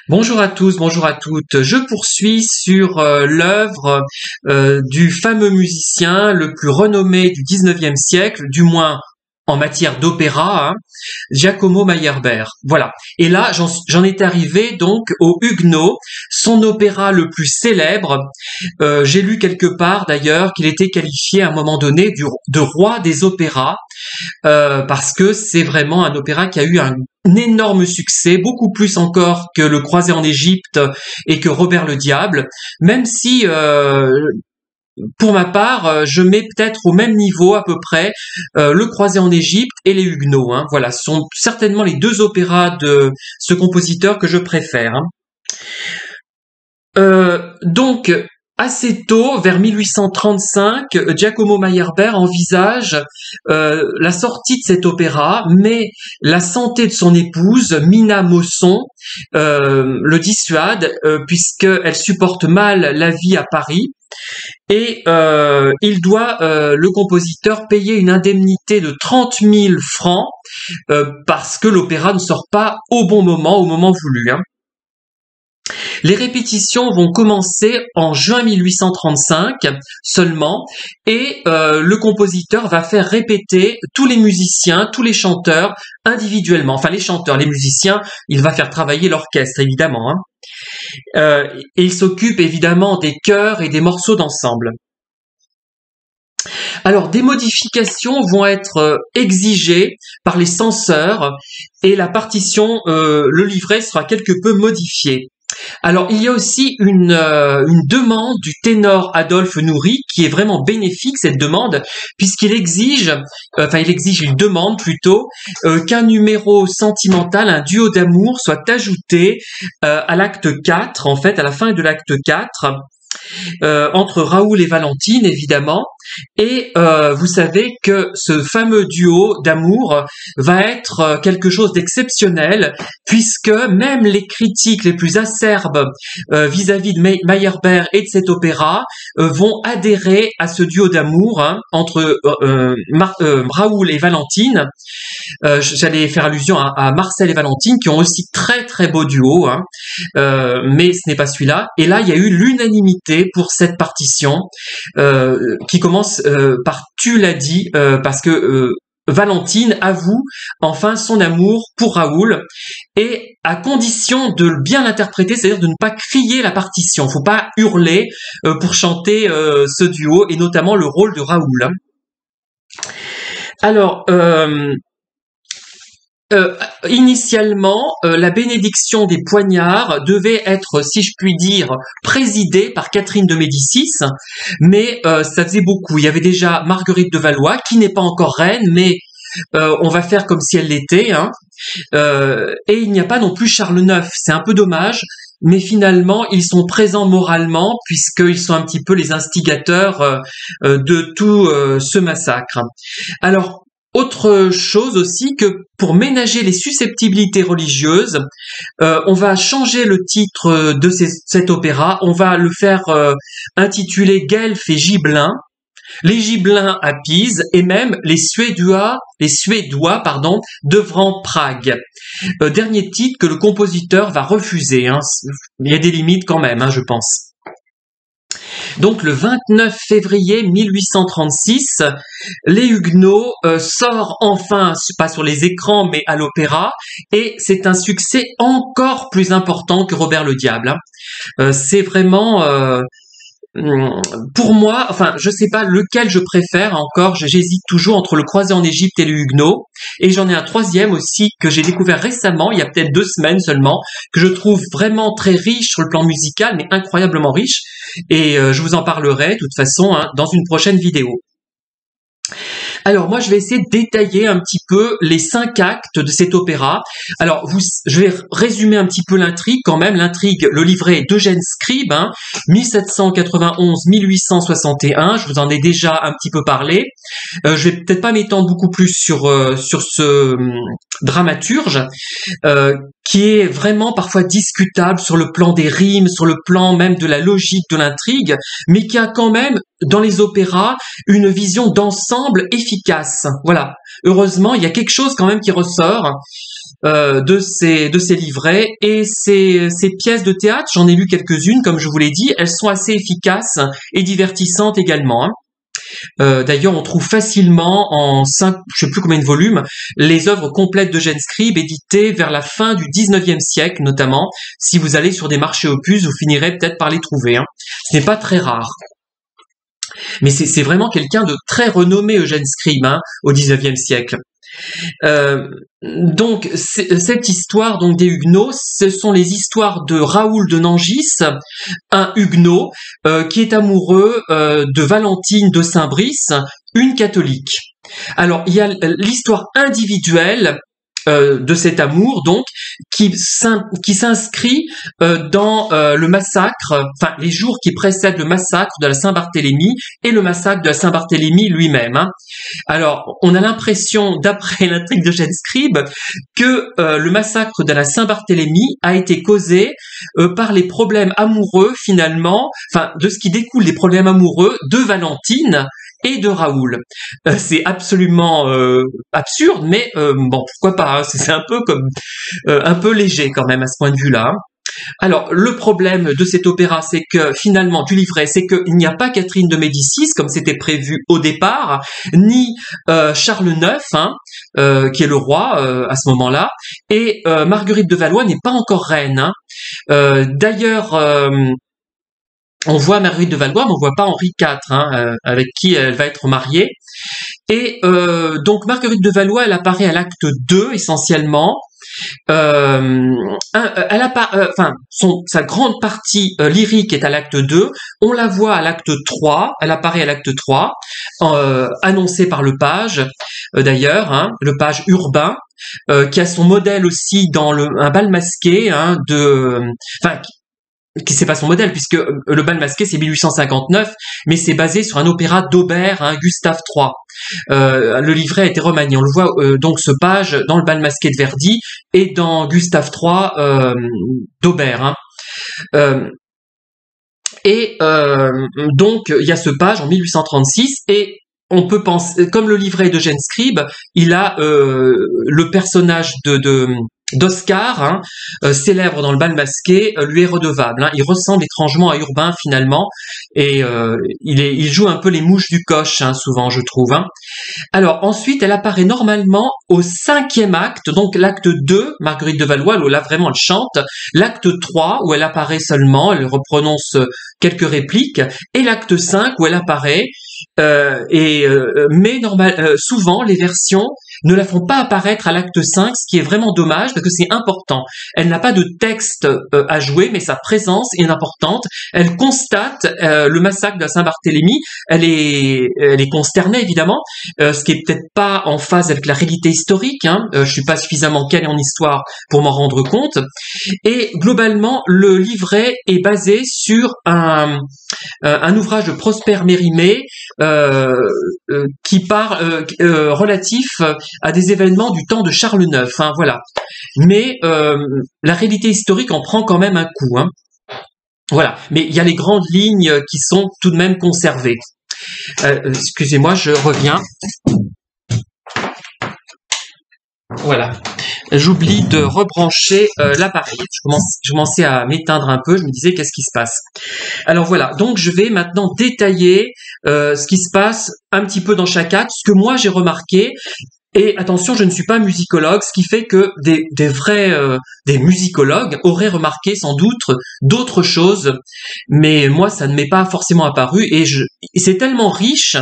Bonjour à tous, bonjour à toutes. Je poursuis sur l'œuvre du fameux musicien le plus renommé du 19e siècle, du moins en matière d'opéra, Giacomo Meyerbeer. Voilà. Et là, j'en étais arrivé donc au Huguenot, son opéra le plus célèbre. J'ai lu quelque part d'ailleurs qu'il était qualifié à un moment donné de roi des opéras, parce que c'est vraiment un opéra qui a eu un énorme succès, beaucoup plus encore que le Croisé en Égypte et que Robert le Diable, même si pour ma part, je mets peut-être au même niveau à peu près le Croisé en Égypte et les Huguenots. Voilà, ce sont certainement les deux opéras de ce compositeur que je préfère. Donc, assez tôt, vers 1835, Giacomo Meyerbeer envisage la sortie de cet opéra, mais la santé de son épouse, Mina Mosson, le dissuade, puisqu'elle supporte mal la vie à Paris. Et il doit, le compositeur, payer une indemnité de 30 000 francs parce que l'opéra ne sort pas au bon moment, au moment voulu. Les répétitions vont commencer en juin 1835 seulement, et le compositeur va faire répéter tous les musiciens, tous les chanteurs individuellement. Enfin, les chanteurs, les musiciens, il va faire travailler l'orchestre évidemment. Et il s'occupe évidemment des chœurs et des morceaux d'ensemble. Alors, des modifications vont être exigées par les censeurs et la partition, le livret sera quelque peu modifié. Alors, il y a aussi une demande du ténor Adolphe Nourry qui est vraiment bénéfique, cette demande, puisqu'il il demande plutôt qu'un numéro sentimental, un duo d'amour soit ajouté à l'acte 4, en fait, à la fin de l'acte 4, entre Raoul et Valentine, évidemment. Et vous savez que ce fameux duo d'amour va être quelque chose d'exceptionnel, puisque même les critiques les plus acerbes vis-à-vis de Meyerbeer et de cet opéra vont adhérer à ce duo d'amour entre Raoul et Valentine. J'allais faire allusion à Marcel et Valentine, qui ont aussi très très beau duo, mais ce n'est pas celui-là. Et là, il y a eu l'unanimité pour cette partition qui commence par "tu l'as dit", parce que Valentine avoue enfin son amour pour Raoul, et à condition de bien l'interpréter, c'est-à-dire de ne pas crier la partition. Faut pas hurler pour chanter ce duo, et notamment le rôle de Raoul. Alors, initialement, la bénédiction des poignards devait être, si je puis dire, présidée par Catherine de Médicis, mais ça faisait beaucoup. Il y avait déjà Marguerite de Valois, qui n'est pas encore reine, mais on va faire comme si elle l'était. Et il n'y a pas non plus Charles IX. C'est un peu dommage, mais finalement, ils sont présents moralement, puisqu'ils sont un petit peu les instigateurs de tout ce massacre. Alors, autre chose aussi, que pour ménager les susceptibilités religieuses, on va changer le titre de cet opéra. On va le faire intituler Guelph et Gibelins, les Gibelins à Pise, et même les Suédois devront Prague. Dernier titre que le compositeur va refuser. Il y a des limites quand même, je pense. Donc le 29 février 1836, les Huguenots sort enfin, pas sur les écrans, mais à l'opéra, et c'est un succès encore plus important que Robert le Diable. C'est vraiment... pour moi, enfin, je sais pas lequel je préfère encore, j'hésite toujours entre le Croisé en Égypte et le Huguenot, et j'en ai un troisième aussi que j'ai découvert récemment, il y a peut-être 2 semaines seulement, que je trouve vraiment très riche sur le plan musical, mais incroyablement riche, et je vous en parlerai de toute façon dans une prochaine vidéo. Alors moi, je vais essayer de détailler un petit peu les 5 actes de cet opéra. Alors, je vais résumer un petit peu l'intrigue quand même. L'intrigue, le livret d'Eugène Scribe, 1791-1861. Je vous en ai déjà un petit peu parlé. Je vais peut-être pas m'étendre beaucoup plus sur ce dramaturge, qui est vraiment parfois discutable sur le plan des rimes, sur le plan même de la logique de l'intrigue, mais qui a quand même, dans les opéras, une vision d'ensemble efficace. Voilà. Heureusement, il y a quelque chose quand même qui ressort de ces livrets, et ces pièces de théâtre, j'en ai lu quelques-unes, comme je vous l'ai dit, elles sont assez efficaces et divertissantes également. D'ailleurs, on trouve facilement en 5, je sais plus combien de volumes, les œuvres complètes d'Eugène Scribe éditées vers la fin du 19e siècle, notamment. Si vous allez sur des marchés opus, vous finirez peut-être par les trouver. Ce n'est pas très rare. Mais c'est vraiment quelqu'un de très renommé, Eugène Scribe, au 19e siècle. Donc cette histoire donc des Huguenots, ce sont les histoires de Raoul de Nangis, un Huguenot qui est amoureux de Valentine de Saint-Brice, une catholique. Alors il y a l'histoire individuelle de cet amour, donc, qui s'inscrit dans le massacre, enfin les jours qui précèdent le massacre de la Saint-Barthélemy et le massacre de la Saint-Barthélemy lui-même. Alors, on a l'impression, d'après l'intrigue d'Eugène Scribe, que le massacre de la Saint-Barthélemy a été causé par les problèmes amoureux, finalement, enfin, de ce qui découle des problèmes amoureux de Valentine et de Raoul. C'est absolument absurde, mais bon, pourquoi pas, c'est un peu comme un peu léger quand même à ce point de vue-là. Alors, le problème de cet opéra, c'est que finalement, du livret, c'est qu'il n'y a pas Catherine de Médicis, comme c'était prévu au départ, ni Charles IX, qui est le roi à ce moment-là, et Marguerite de Valois n'est pas encore reine. D'ailleurs, on voit Marguerite de Valois, mais on voit pas Henri IV, avec qui elle va être mariée. Et donc Marguerite de Valois, elle apparaît à l'acte 2 essentiellement. Elle apparaît, sa grande partie lyrique est à l'acte 2. On la voit à l'acte 3. Elle apparaît à l'acte 3, annoncée par le page, d'ailleurs, le page Urbain, qui a son modèle aussi dans un bal masqué, qui c'est pas son modèle, puisque le bal masqué c'est 1859, mais c'est basé sur un opéra d'Aubert, Gustave III. Le livret a été remanié. On le voit donc ce page dans le bal masqué de Verdi et dans Gustave III d'Aubert. Donc il y a ce page en 1836 et on peut penser, comme le livret d'Eugène Scribe, il a le personnage d'Oscar, célèbre dans le bal masqué, lui est redevable. Il ressemble étrangement à Urbain finalement, et il joue un peu les mouches du coche, souvent je trouve. Alors ensuite, elle apparaît normalement au 5e acte, donc l'acte 2, Marguerite de Valois, où là vraiment elle chante, l'acte 3, où elle apparaît seulement, elle reprononce quelques répliques, et l'acte 5, où elle apparaît, mais souvent les versions ne la font pas apparaître à l'acte 5, ce qui est vraiment dommage parce que c'est important. Elle n'a pas de texte à jouer, mais sa présence est importante. Elle constate le massacre de la Saint-Barthélemy. Elle est consternée évidemment, ce qui est peut-être pas en phase avec la réalité historique. Je suis pas suffisamment calé en histoire pour m'en rendre compte. Et globalement, le livret est basé sur un ouvrage de Prosper Mérimée qui parle relatif à des événements du temps de Charles IX, voilà. Mais la réalité historique en prend quand même un coup, Voilà. Mais il y a les grandes lignes qui sont tout de même conservées. Excusez-moi, je reviens. Voilà. J'oublie de rebrancher l'appareil. Je commençais à m'éteindre un peu. Je me disais, qu'est-ce qui se passe? Alors voilà. Donc, je vais maintenant détailler ce qui se passe un petit peu dans chaque acte, ce que moi j'ai remarqué. Et attention, je ne suis pas musicologue, ce qui fait que des musicologues auraient remarqué sans doute d'autres choses, mais moi ça ne m'est pas forcément apparu, et c'est tellement riche.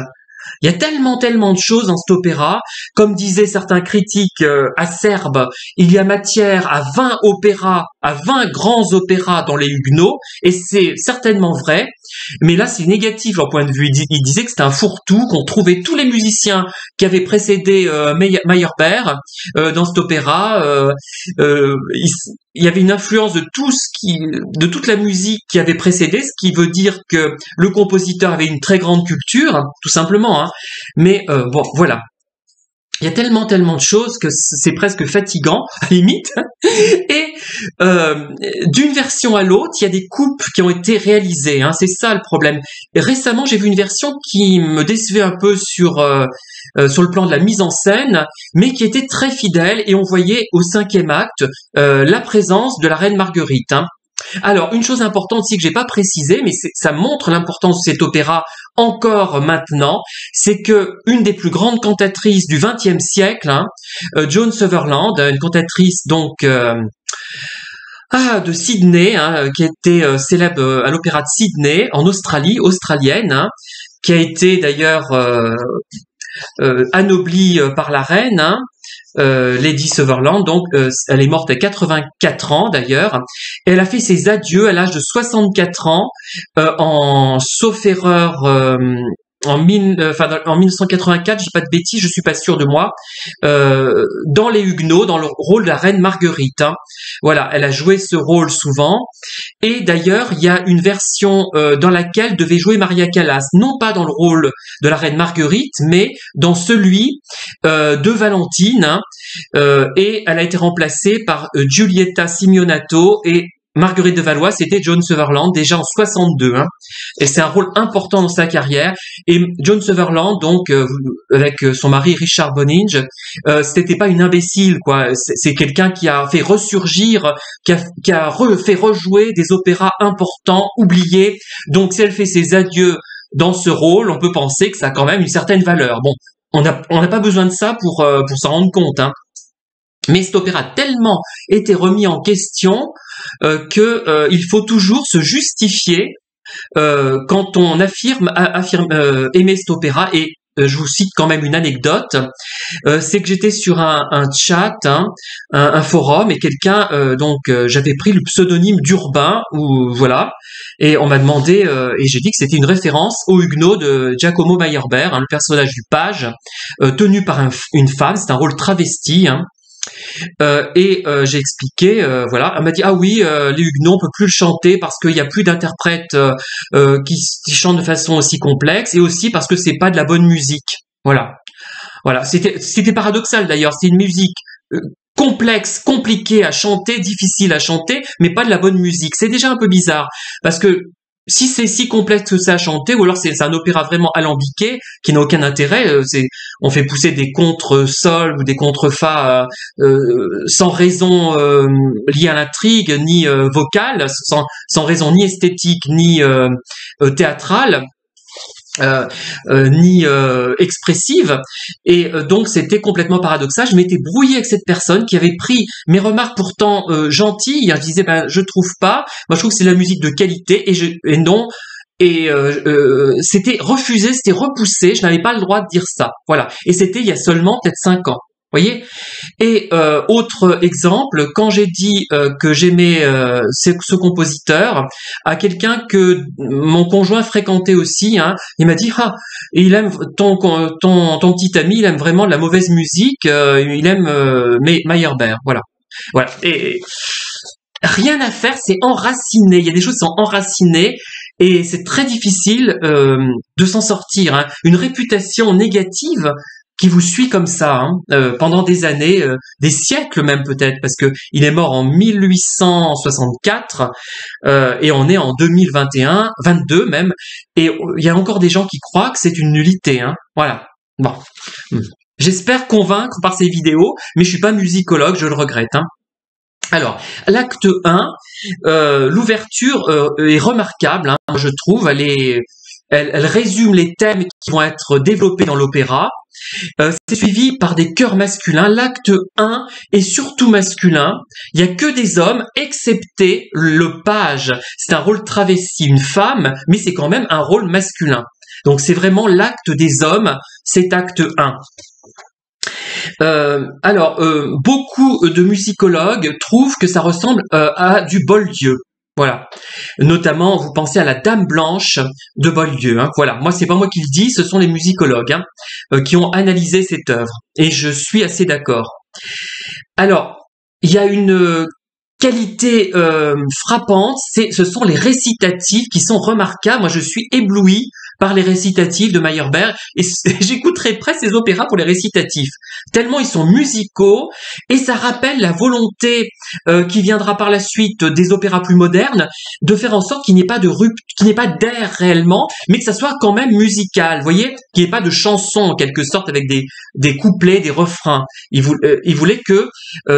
Il y a tellement de choses dans cet opéra. Comme disaient certains critiques acerbes, il y a matière à 20 opéras, à 20 grands opéras dans les Huguenots, et c'est certainement vrai. Mais là, c'est négatif leur point de vue. Il disait que c'était un fourre-tout, qu'on trouvait tous les musiciens qui avaient précédé Meyerbeer dans cet opéra. Il y avait une influence de toute la musique qui avait précédé, ce qui veut dire que le compositeur avait une très grande culture, tout simplement. Mais bon, voilà. Il y a tellement de choses que c'est presque fatigant, à la limite. Et d'une version à l'autre, il y a des coupes qui ont été réalisées. Hein, c'est ça le problème. Et récemment, j'ai vu une version qui me décevait un peu sur le plan de la mise en scène, mais qui était très fidèle. Et on voyait au 5e acte la présence de la reine Marguerite. Hein. Alors, une chose importante aussi que j'ai pas précisé, mais ça montre l'importance de cet opéra encore maintenant, c'est que une des plus grandes cantatrices du XXe siècle, hein, Joan Sutherland, une cantatrice donc de Sydney, hein, qui était célèbre à l'opéra de Sydney en Australie, australienne, hein, qui a été d'ailleurs anoblie par la reine, hein, Lady Sutherland, donc elle est morte à 84 ans d'ailleurs. Elle a fait ses adieux à l'âge de 64 ans, sauf erreur, en 1984, je dis pas de bêtises, je suis pas sûr de moi, dans les Huguenots, dans le rôle de la reine Marguerite. Hein. Voilà, elle a joué ce rôle souvent. Et d'ailleurs, il y a une version dans laquelle devait jouer Maria Callas, non pas dans le rôle de la reine Marguerite, mais dans celui de Valentine. Hein. Et elle a été remplacée par Giulietta Simeonato, et Marguerite de Valois, c'était Joan Sutherland, déjà en 62, hein, et c'est un rôle important dans sa carrière. Et Joan Sutherland, donc avec son mari Richard Boninge, c'était pas une imbécile, quoi. C'est quelqu'un qui a fait ressurgir, qui a fait rejouer des opéras importants, oubliés. Donc si elle fait ses adieux dans ce rôle, on peut penser que ça a quand même une certaine valeur. Bon, on n'a pas besoin de ça pour s'en rendre compte, hein. Mais cet opéra a tellement été remis en question que il faut toujours se justifier quand on affirme aimer cet opéra. Et je vous cite quand même une anecdote, c'est que j'étais sur un chat, hein, un forum, et quelqu'un, j'avais pris le pseudonyme d'Urbain, ou voilà, et on m'a demandé, et j'ai dit que c'était une référence au Huguenot de Giacomo Meyerbeer, hein, le personnage du page, tenu par une femme, c'est un rôle travesti, hein. J'ai expliqué, voilà, elle m'a dit ah oui, les Huguenots on peut plus le chanter parce qu'il y a plus d'interprètes qui chantent de façon aussi complexe, et aussi parce que c'est pas de la bonne musique. Voilà, c'était paradoxal d'ailleurs, c'est une musique complexe, compliquée à chanter, difficile à chanter, mais pas de la bonne musique. C'est déjà un peu bizarre parce que si c'est si complexe que ça à chanter, ou alors c'est un opéra vraiment alambiqué qui n'a aucun intérêt, on fait pousser des contre-sols ou des contre-fa sans raison liée à l'intrigue, ni vocale, sans raison ni esthétique ni théâtrale. Ni expressive, et donc c'était complètement paradoxal. Je m'étais brouillé avec cette personne qui avait pris mes remarques pourtant gentilles. Je disais je trouve pas, moi je trouve que c'est de la musique de qualité, et non, et c'était refusé, c'était repoussé, je n'avais pas le droit de dire ça. Voilà, et c'était il y a seulement peut-être 5 ans. Voyez. Et autre exemple, quand j'ai dit que j'aimais ce compositeur à quelqu'un que mon conjoint fréquentait aussi, hein, il m'a dit il aime ton petit ami, il aime vraiment de la mauvaise musique, il aime Meyerbeer, voilà. Et rien à faire, c'est enraciné. Il y a des choses qui sont enracinées. Et c'est très difficile de s'en sortir. Hein. Une réputation négative qui vous suit comme ça pendant des années, des siècles même peut-être, parce que il est mort en 1864 et on est en 2021, 22 même, et il y a encore des gens qui croient que c'est une nullité. Hein. Voilà. Bon, j'espère convaincre par ces vidéos, mais je suis pas musicologue, je le regrette. Hein. Alors, l'acte 1, l'ouverture est remarquable, hein, je trouve. Elle résume les thèmes qui vont être développés dans l'opéra. C'est suivi par des chœurs masculins. L'acte 1 est surtout masculin. Il n'y a que des hommes, excepté le page. C'est un rôle travesti, une femme, mais c'est quand même un rôle masculin. Donc c'est vraiment l'acte des hommes, cet acte 1. Beaucoup de musicologues trouvent que ça ressemble à du Boieldieu. Voilà. Notamment, vous pensez à la Dame Blanche de Boieldieu. Hein. Voilà. Moi, c'est pas moi qui le dis, ce sont les musicologues qui ont analysé cette œuvre. Et je suis assez d'accord. Alors, il y a une qualité frappante, ce sont les récitatifs qui sont remarquables. Moi, je suis ébloui par les récitatifs de Meyerbeer et j'écouterai presque ces opéras pour les récitatifs, tellement ils sont musicaux et ça rappelle la volonté qui viendra par la suite des opéras plus modernes de faire en sorte qu'il n'y ait pas de qu'il n'y ait pas d'air réellement, mais que ça soit quand même musical, vous voyez, qu'il n'y ait pas de chanson en quelque sorte avec des couplets, des refrains. Il voulait que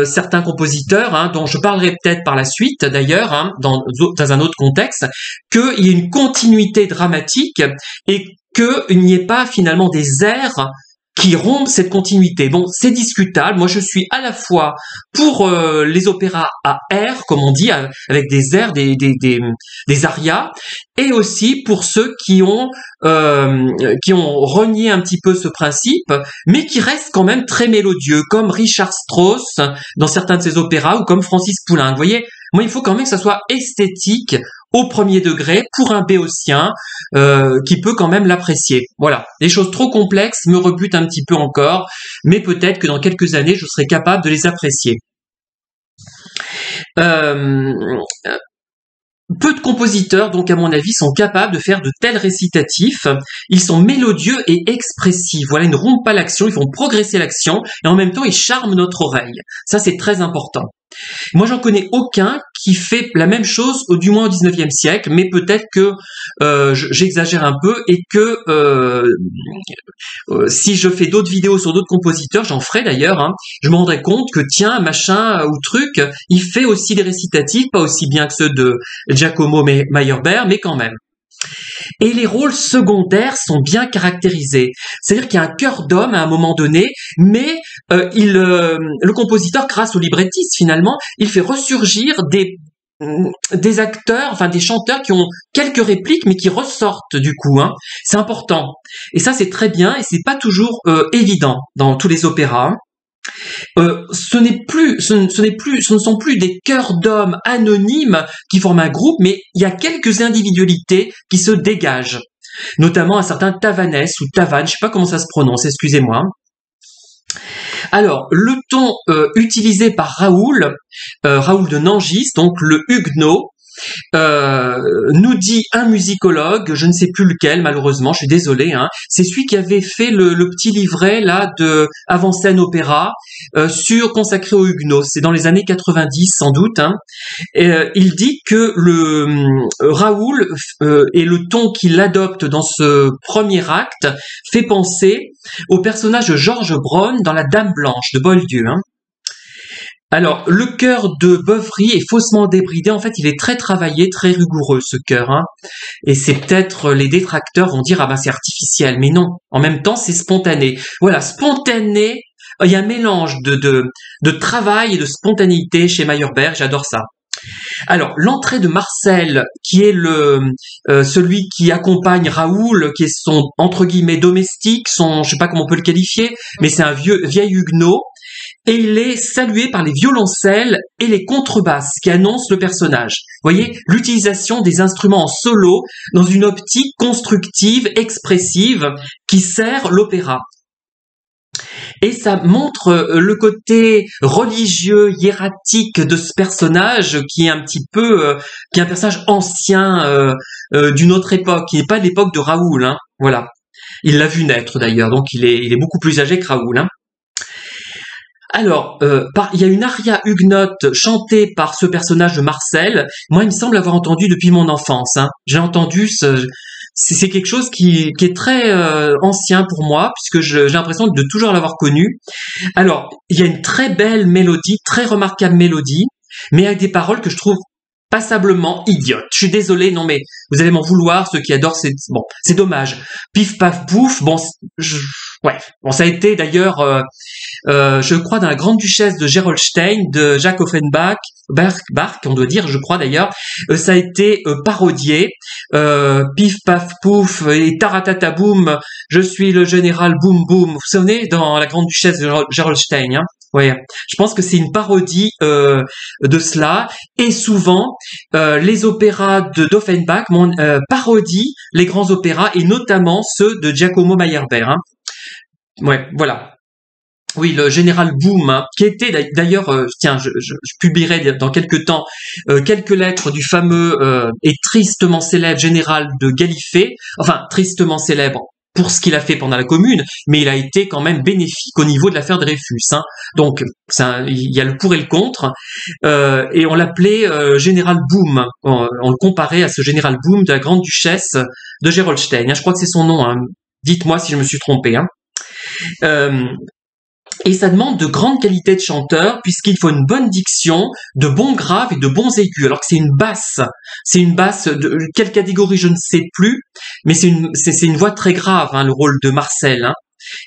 certains compositeurs, hein, dont je parlerai peut-être par la suite d'ailleurs, hein, dans un autre contexte, qu'il y ait une continuité dramatique et qu'il n'y ait pas finalement des airs qui rompent cette continuité. Bon, c'est discutable. Moi, je suis à la fois pour les opéras à airs, comme on dit, avec des airs, des arias, et aussi pour ceux qui ont renié un petit peu ce principe, mais qui restent quand même très mélodieux, comme Richard Strauss dans certains de ses opéras, ou comme Francis Poulenc. Vous voyez, moi, il faut quand même que ça soit esthétique au premier degré pour un béotien qui peut quand même l'apprécier. Voilà, les choses trop complexes me rebutent un petit peu encore, mais peut-être que dans quelques années, je serai capable de les apprécier. Peu de compositeurs, donc à mon avis, sont capables de faire de tels récitatifs. Ils sont mélodieux et expressifs. Voilà, ils ne rompent pas l'action, ils font progresser l'action, et en même temps, ils charment notre oreille. Ça, c'est très important. Moi, j'en connais aucun qui fait la même chose, du moins au 19e siècle, mais peut-être que j'exagère un peu et que si je fais d'autres vidéos sur d'autres compositeurs, j'en ferai d'ailleurs, hein, je me rendrai compte que tiens, machin ou truc, il fait aussi des récitatifs, pas aussi bien que ceux de Giacomo Meyerbeer, mais quand même. Et les rôles secondaires sont bien caractérisés. C'est-à-dire qu'il y a un cœur d'homme à un moment donné, mais le compositeur, grâce au librettiste finalement, il fait ressurgir des acteurs, enfin des chanteurs qui ont quelques répliques, mais qui ressortent du coup. Hein. C'est important. Et ça, c'est très bien, et c'est pas toujours évident dans tous les opéras. Ce ne sont plus des chœurs d'hommes anonymes qui forment un groupe, mais il y a quelques individualités qui se dégagent, notamment un certain Tavanès ou Tavannes, je sais pas comment ça se prononce, excusez-moi. Alors, le ton utilisé par Raoul de Nangis, donc le Huguenot, nous dit un musicologue, je ne sais plus lequel malheureusement, je suis désolé, hein, c'est celui qui avait fait le petit livret là de Avant-scène opéra consacré aux Huguenots, c'est dans les années 90 sans doute, hein. Il dit que Raoul et le ton qu'il adopte dans ce premier acte fait penser au personnage de George Brown dans La Dame Blanche de Boieldieu, hein. Alors, le chœur de Beuvery est faussement débridé. En fait, il est très travaillé, très rigoureux, ce chœur. Hein. Et c'est peut-être, les détracteurs vont dire, ah ben c'est artificiel. Mais non, en même temps, c'est spontané. Voilà, spontané, il y a un mélange de travail et de spontanéité chez Meyerbeer, j'adore ça. Alors, l'entrée de Marcel, qui est celui qui accompagne Raoul, qui est son, entre guillemets, domestique, je sais pas comment on peut le qualifier, mais c'est un vieil Huguenot, et il est salué par les violoncelles et les contrebasses qui annoncent le personnage. Vous voyez, l'utilisation des instruments en solo dans une optique constructive, expressive, qui sert l'opéra. Et ça montre le côté religieux, hiératique de ce personnage qui est un petit peu, qui est un personnage ancien d'une autre époque, qui n'est pas l'époque de Raoul. Hein, voilà. Il l'a vu naître d'ailleurs, donc il est beaucoup plus âgé que Raoul. Hein. Alors, il y a une aria huguenote chantée par ce personnage de Marcel. Moi, il me semble avoir entendu depuis mon enfance. Hein. J'ai entendu c'est quelque chose qui est très ancien pour moi, puisque j'ai l'impression de toujours l'avoir connu. Alors, il y a une très belle mélodie, très remarquable mélodie, mais avec des paroles que je trouve passablement idiotes. Je suis désolé, non mais vous allez m'en vouloir, ceux qui adorent, c'est dommage. Pif paf pouf, ouais, ça a été d'ailleurs, je crois, dans la Grande Duchesse de Gerolstein de Jacques Offenbach, Bach, on doit dire, je crois d'ailleurs, ça a été parodié, pif paf pouf et taratata boum, je suis le général boum boum. Vous vous souvenez dans la Grande Duchesse de Gerolstein, hein? Ouais, je pense que c'est une parodie de cela, et souvent les opéras d'Offenbach parodient les grands opéras, et notamment ceux de Giacomo Meyerbeer. Hein. Ouais, voilà. Oui, le général Boom, hein, qui était d'ailleurs, tiens, je publierai dans quelques temps quelques lettres du fameux et tristement célèbre général de Gallifet, enfin tristement célèbre pour ce qu'il a fait pendant la Commune, mais il a été quand même bénéfique au niveau de l'affaire Dreyfus. Hein. Donc, il y a le pour et le contre, et on l'appelait général Boom. On le comparait à ce général Boom de la grande duchesse de Gerolstein. Hein. Je crois que c'est son nom. Hein. Dites-moi si je me suis trompé. Hein. Et ça demande de grandes qualités de chanteur, puisqu'il faut une bonne diction, de bons graves et de bons aigus, alors que c'est une basse. C'est une basse de quelle catégorie je ne sais plus, mais c'est une voix très grave, hein, le rôle de Marcel. Hein.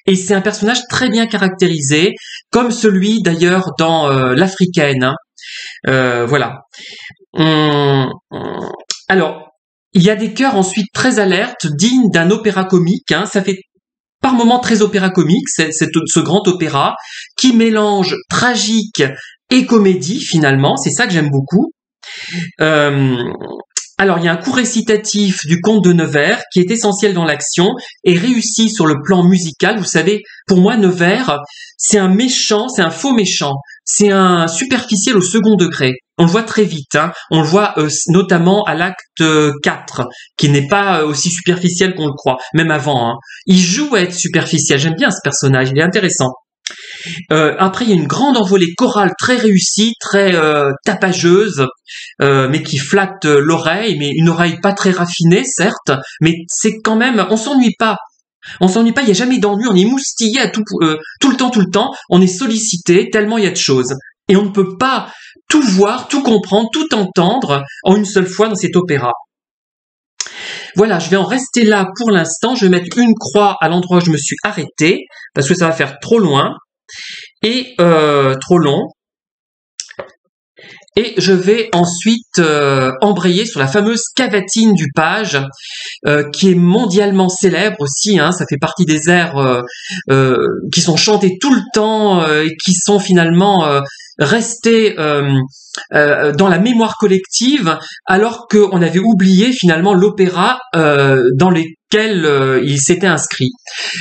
Et c'est un personnage très bien caractérisé, comme celui d'ailleurs dans l'Africaine. Hein. Voilà. Alors, il y a des chœurs ensuite très alertes, dignes d'un opéra comique. Hein. Ça fait par moments très opéra comique, ce grand opéra qui mélange tragique et comédie finalement, c'est ça que j'aime beaucoup. Alors il y a un court récitatif du comte de Nevers qui est essentiel dans l'action et réussi sur le plan musical. Vous savez, pour moi Nevers, c'est un méchant, c'est un faux méchant, c'est un superficiel au second degré. On le voit très vite, hein. On le voit notamment à l'acte 4, qui n'est pas aussi superficiel qu'on le croit, même avant. Hein. Il joue à être superficiel, j'aime bien ce personnage, il est intéressant. Après, il y a une grande envolée chorale très réussie, très tapageuse, mais qui flatte l'oreille, mais une oreille pas très raffinée, certes, mais c'est quand même, on s'ennuie pas. On s'ennuie pas, il n'y a jamais d'ennui, on est moustillé à tout le temps, on est sollicité tellement il y a de choses. Et on ne peut pas tout voir, tout comprendre, tout entendre en une seule fois dans cet opéra. Voilà, je vais en rester là pour l'instant. Je vais mettre une croix à l'endroit où je me suis arrêté, parce que ça va faire trop loin et trop long. Et je vais ensuite embrayer sur la fameuse cavatine du page, qui est mondialement célèbre aussi. Hein, ça fait partie des airs qui sont chantés tout le temps et qui sont finalement restés dans la mémoire collective, alors qu'on avait oublié finalement l'opéra dans lesquels il s'était inscrit.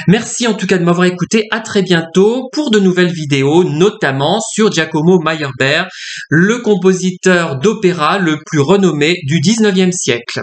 Merci en tout cas de m'avoir écouté. À très bientôt pour de nouvelles vidéos, notamment sur Giacomo Meyerbeer, le compositeur d'opéra le plus renommé du 19e siècle.